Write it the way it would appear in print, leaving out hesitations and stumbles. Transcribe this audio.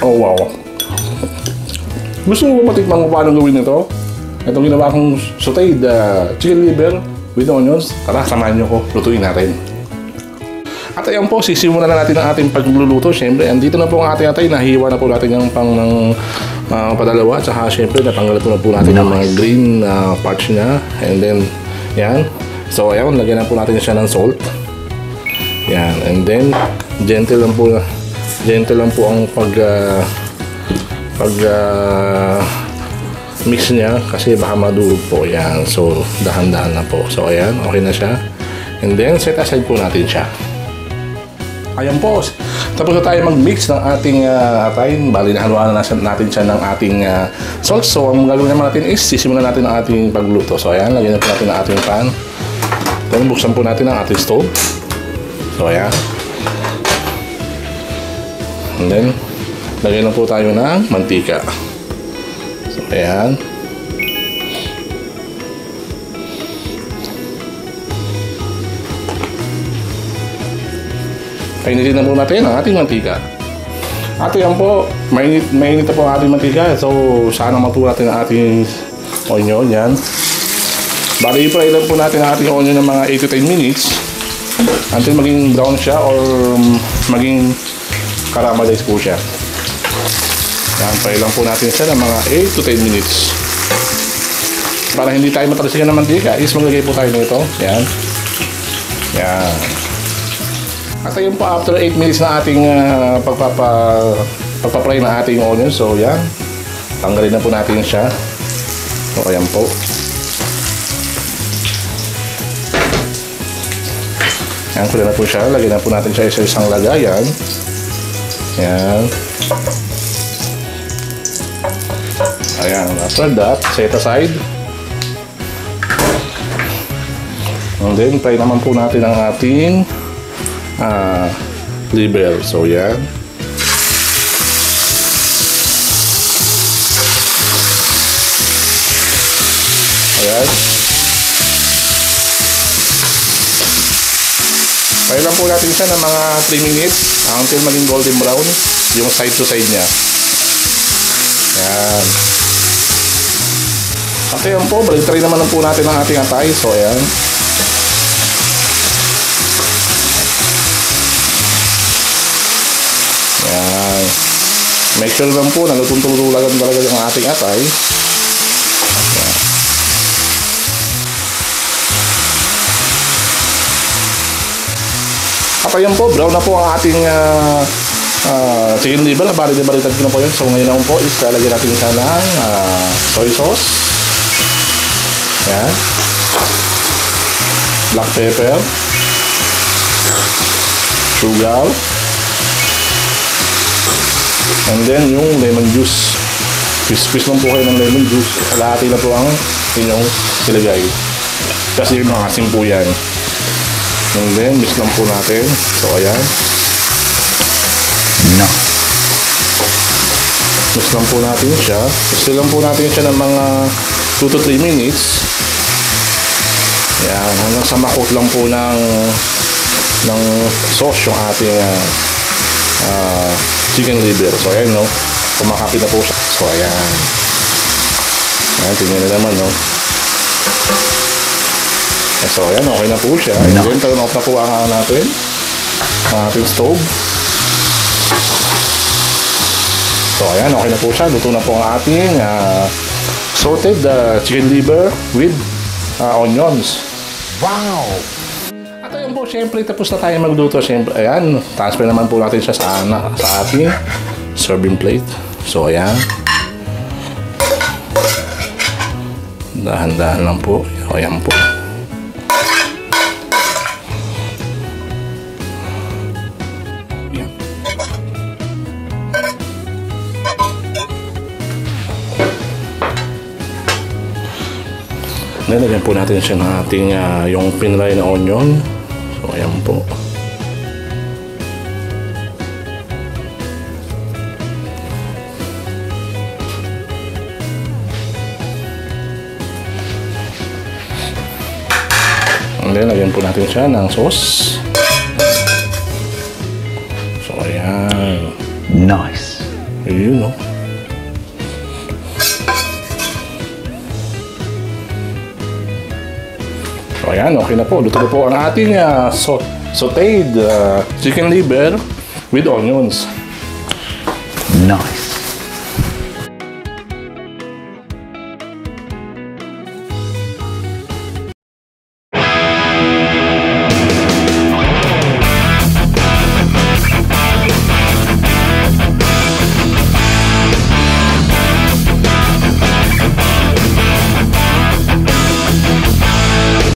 Oh wow. Gusto mo ba matikman kung paano gawin ito? Itong ginawa kong sauteed chicken liver with onions. Tara, samahan nyo ko. Lutuin natin. At ayan po, sisimulan na natin ang ating pagluluto. Siyempre, andito na po ang ating atay. Nahiwa na po natin yung pang ng padalawa. At saka, siyempre, natanggal po na po natin ang mga green parts niya. And then, yan. So, ayan, lagyan na po natin siya ng salt. Yan. And then, gentle lang po ang mix niya kasi baka madurog po. Yan. So, dahan-dahan na po. So, ayan, okay na siya. And then, set aside po natin siya. Ayan po, tapos na tayo mag-mix ng ating atay. Bali, nahaluan na natin siya ng ating salt. So, ang gagawin naman natin is sisimulan natin ang ating pagluto. So, ayan, lagyan na po natin ang ating pan. Then, buksan po natin ang ating stove. So, ayan. And then, lagyan na po tayo ng mantika. So, ayan. Painitin na po natin ang ating mantika. At yan po, mainit na po ang ating mantika. So, sana matuwa natin ang ating onion. Yan. Bali, i-fry lang po natin ang ating onion ng mga 8 to 10 minutes until maging brown siya or maging caramelize po siya. Yan, fry lang po natin siya ng mga 8 to 10 minutes. Para hindi tayo matalisikan ng mantika, is maglagay po tayo nito. Yan. Yan. At ayun po, after 8 minutes na ating pagpa-fry na ating onion. So, yan. Tanggalin na po natin siya. So, ayan po. Yan, pula na po siya. Lagyan na po natin siya sa isang lagayan. Yan. Ayan. After that, set aside. And then, fry naman po natin ang ating liver. So, yan. Ayan. Fry lang po natin siya ng mga 3 minutes until maging golden brown yung side to side niya. Ayan. At ayan po, balik-try naman po natin ang ating atay. So, ayan. Ayan. Make sure lang po na lutong-tulugan talaga ang ating atay. Ayan. At ayan po, brown na po ang ating chicken liver. Balitad ko na po yun. So ngayon naman po is lalagyan natin siya ng soy sauce. Ayan. Black pepper. Sugar. And then yung lemon juice. Squeeze lang po kayo ng lemon juice. Kalahati na po ang inyong ilagay. Kasi maasim po yan. And then mix lang po natin. So ayan. No. Mix lang po natin siya. Mix lang po natin siya ng mga 2 to 3 minutes. Ayan. Hanggang sa makot lang po ng sauce yung ating chicken liver. So, ayan, no? Kumakapit na po siya. So, ayan. Ayan, tingnan na naman, no? So, ayan, okay na po siya. And then, turn off na po ang natin. Ang ating stove. So, ayan, okay na po siya. Luto na po ang ating sauteed chicken liver with onions. Wow! At ayun po, siyempre, tapos na tayo magluto. Siyempre, ayan, transfer naman po natin siya sa ating serving plate. So, ayan. Dahan-dahan lang po. Ayan po. Ayan. Nilagyan po natin siya ng ating yung pinray na onion. So, ayan po. And then, lagyan po natin siya ng sauce. So, ayan. Nice. Ayun, no? So, ayan, okay na po. Luto na po ang ating sauteed chicken liver with onions. Nice.